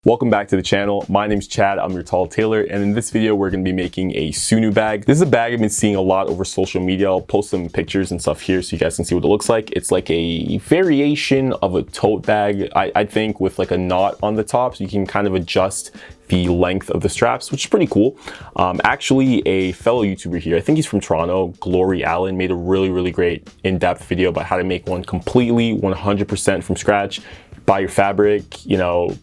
Welcome back to the channel. My name's Chad, I'm your Tall Tailor, and in this video we're going to be making a Tsuno bag. This is a bag I've been seeing a lot over social media. I'll post some pictures and stuff here so you guys can see what it looks like. It's like a variation of a tote bag, I think, with like a knot on the top so you can kind of adjust the length of the straps, which is pretty cool. Actually, a fellow YouTuber here, I think he's from Toronto, Allan, made a really great in-depth video about how to make one completely 100% from scratch. Buy your fabric, you know,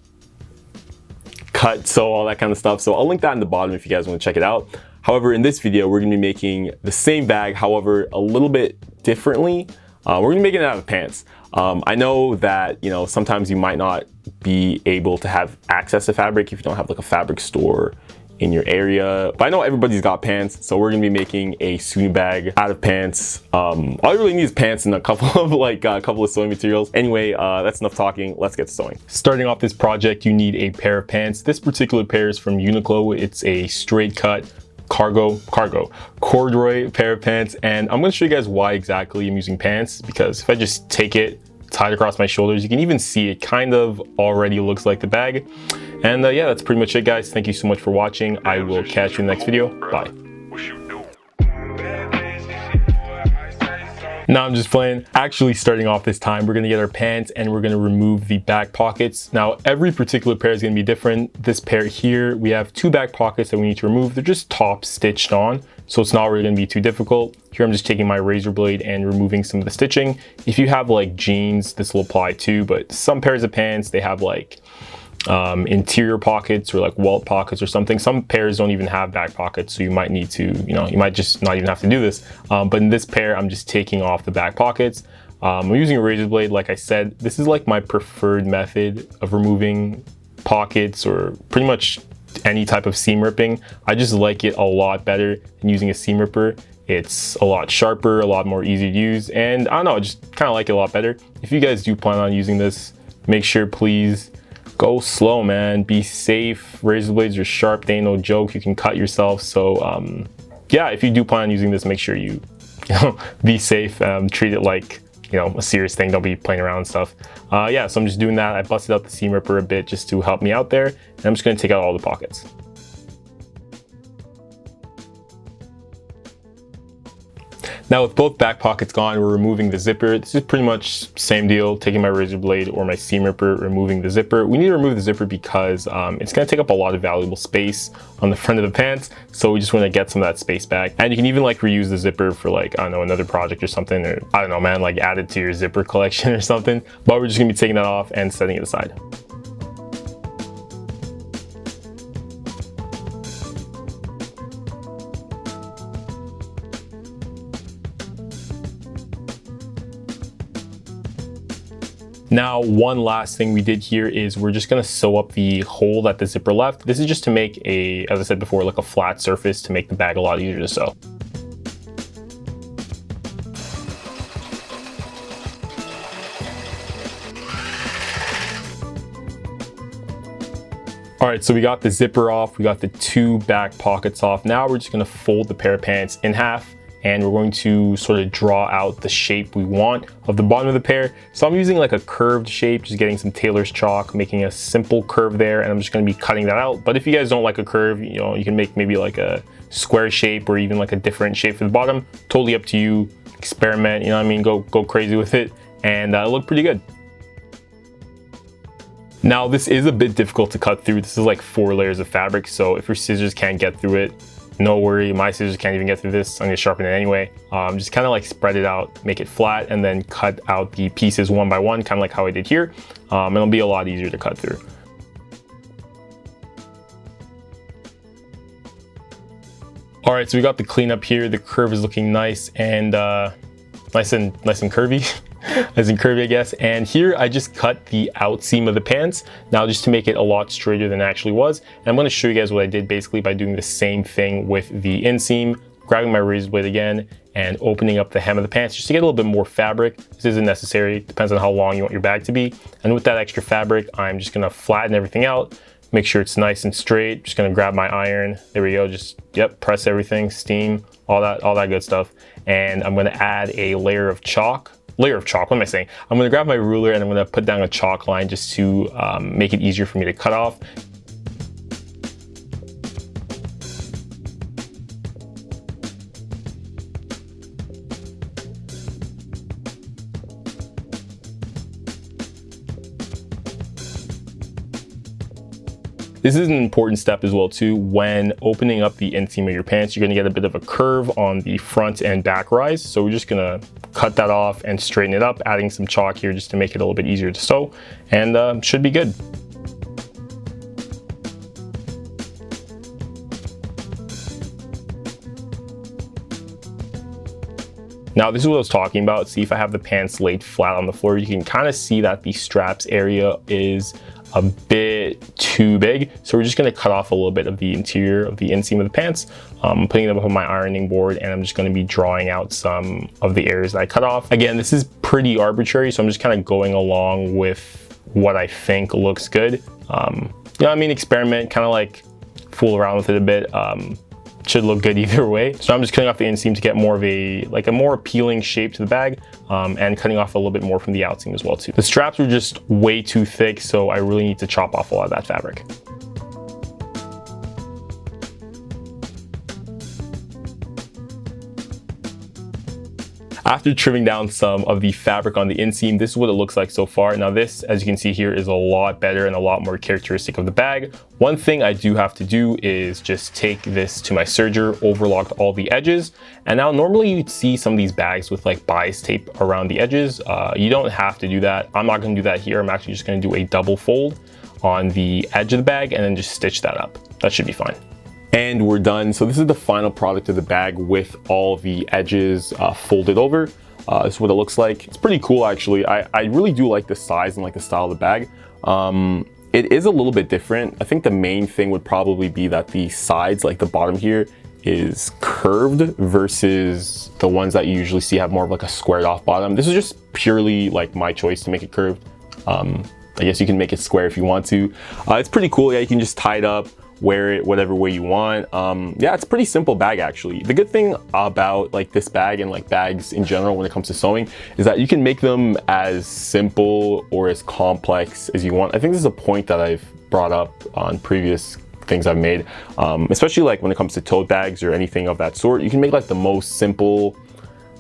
cut, sew, all that kind of stuff. So I'll link that in the bottom if you guys want to check it out. However, in this video, we're going to be making the same bag, however, a little bit differently. We're going to be making it out of pants. I know that, you know, sometimes you might not be able to have access to fabric if you don't have like a fabric store in your area, but I know everybody's got pants, so we're gonna be making a Tsuno bag out of pants. All you really need is pants and a couple of sewing materials. Anyway, that's enough talking. Let's get to sewing. Starting off this project, you need a pair of pants. This particular pair is from Uniqlo. It's a straight cut corduroy pair of pants, and I'm going to show you guys why exactly I'm using pants, because if I just take it, tie it across my shoulders, you can even see it kind of already looks like the bag. And yeah, that's pretty much it, guys. Thank you so much for watching. I will catch you in the next video. Bye. Now I'm just playing. Actually, starting off this time, we're gonna get our pants and we're gonna remove the back pockets. Now, every particular pair is gonna be different. This pair here, we have two back pockets that we need to remove. They're just top stitched on, so it's not really gonna be too difficult. Here, I'm just taking my razor blade and removing some of the stitching. If you have like jeans, this will apply too, but some pairs of pants, they have like interior pockets or like welt pockets or something. Some pairs don't even have back pockets, so you might need to, you know, you might just not even have to do this. But in this pair, I'm just taking off the back pockets. I'm using a razor blade. Like I said, this is like my preferred method of removing pockets or pretty much any type of seam ripping. I just like it a lot better than using a seam ripper. It's a lot sharper, a lot more easy to use, and I don't know, I just kind of like it a lot better. If you guys do plan on using this, make sure please go slow, man. Be safe. Razor blades are sharp. They ain't no joke. You can cut yourself. So yeah, if you do plan on using this, make sure you know, be safe. Treat it like, you know, a serious thing. Don't be playing around and stuff. Yeah, so I'm just doing that. I busted out the seam ripper a bit just to help me out there. And I'm just going to take out all the pockets. Now with both back pockets gone, we're removing the zipper. This is pretty much same deal, taking my razor blade or my seam ripper, removing the zipper. We need to remove the zipper because it's gonna take up a lot of valuable space on the front of the pants. So we just wanna get some of that space back. And you can even like reuse the zipper for like, I don't know, another project or something, or I don't know, man, like add it to your zipper collection or something. But we're just gonna be taking that off and setting it aside. Now, one last thing we did here is we're just gonna sew up the hole that the zipper left. This is just to make a, as I said before, like a flat surface to make the bag a lot easier to sew. All right, so we got the zipper off, we got the two back pockets off. Now we're just gonna fold the pair of pants in half, and we're going to sort of draw out the shape we want of the bottom of the pair. So I'm using like a curved shape, just getting some tailor's chalk, making a simple curve there, and I'm just gonna be cutting that out. But if you guys don't like a curve, you know, you can make maybe like a square shape or even like a different shape for the bottom. Totally up to you, experiment, you know what I mean? Go crazy with it, and it'll look pretty good. Now this is a bit difficult to cut through. This is like 4 layers of fabric, so if your scissors can't get through it, no worry, my scissors can't even get through this. I'm gonna sharpen it anyway. Just kind of like spread it out, make it flat, and then cut out the pieces one by one, kind of like how I did here. It'll be a lot easier to cut through. All right, so we got the cleanup here. The curve is looking nice and nice and curvy. Nice and curvy, I guess. And here I just cut the out seam of the pants now just to make it a lot straighter than it actually was. And I'm going to show you guys what I did basically by doing the same thing with the inseam, grabbing my razor blade again and opening up the hem of the pants just to get a little bit more fabric. This isn't necessary, depends on how long you want your bag to be. And with that extra fabric, I'm just going to flatten everything out, make sure it's nice and straight. Just going to grab my iron. There we go. Just, yep, press everything, steam, all that good stuff. And I'm going to add a layer of chalk layer of chalk. What am I saying? I'm gonna grab my ruler and I'm gonna put down a chalk line just to make it easier for me to cut off. This is an important step as well too. When opening up the inseam of your pants, you're gonna get a bit of a curve on the front and back rise. So we're just gonna cut that off and straighten it up, adding some chalk here just to make it a little bit easier to sew, and should be good. Now this is what I was talking about. See, if I have the pants laid flat on the floor, you can kind of see that the straps area is a bit too big. So we're just gonna cut off a little bit of the interior of the inseam of the pants. I'm putting them up on my ironing board, and I'm just gonna be drawing out some of the areas that I cut off. Again, this is pretty arbitrary, so I'm just kind of going along with what I think looks good. You know, I mean, experiment, kind of like fool around with it a bit. Should look good either way. So I'm just cutting off the inseam to get more of a more appealing shape to the bag, and cutting off a little bit more from the outseam as well too. The straps were just way too thick, so I really need to chop off a lot of that fabric. After trimming down some of the fabric on the inseam, this is what it looks like so far. Now this, as you can see here, is a lot better and a lot more characteristic of the bag. One thing I do have to do is just take this to my serger, overlock all the edges. And now normally you'd see some of these bags with like bias tape around the edges. You don't have to do that. I'm not gonna do that here. I'm actually just gonna do a double fold on the edge of the bag and then just stitch that up. That should be fine. And we're done. So this is the final product of the bag with all the edges folded over. This is what it looks like. It's pretty cool actually. I really do like the size and like the style of the bag. It is a little bit different. I think the main thing would probably be that the sides, like the bottom here, is curved versus the ones that you usually see have more of like a squared off bottom. This is just purely like my choice to make it curved. I guess you can make it square if you want to. It's pretty cool. Yeah, you can just tie it up, wear it whatever way you want. Yeah, it's a pretty simple bag actually. The good thing about like this bag and like bags in general when it comes to sewing is that you can make them as simple or as complex as you want. I think this is a point that I've brought up on previous things I've made, especially like when it comes to tote bags or anything of that sort. You can make like the most simple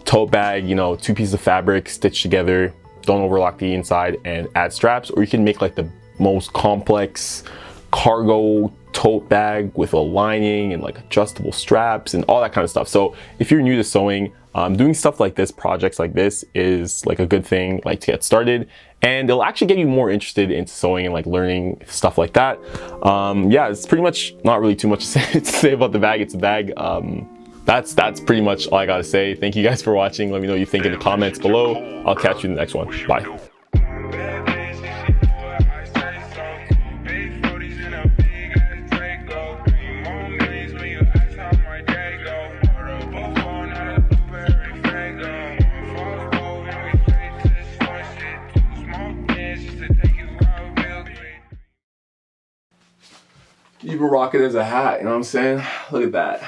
tote bag, you know, 2 pieces of fabric stitched together, don't overlock the inside, and add straps, or you can make like the most complex cargo tote bag with a lining and like adjustable straps and all that kind of stuff. So if you're new to sewing, doing stuff like this, projects like this, is like a good thing like to get started, and it'll actually get you more interested in sewing and like learning stuff like that. Yeah, it's pretty much not really too much to say about the bag. It's a bag. That's pretty much all I gotta say. Thank you guys for watching. Let me know what you think in the comments below. I'll catch you in the next one. Bye. You can rock it as a hat, you know what I'm saying? Look at that.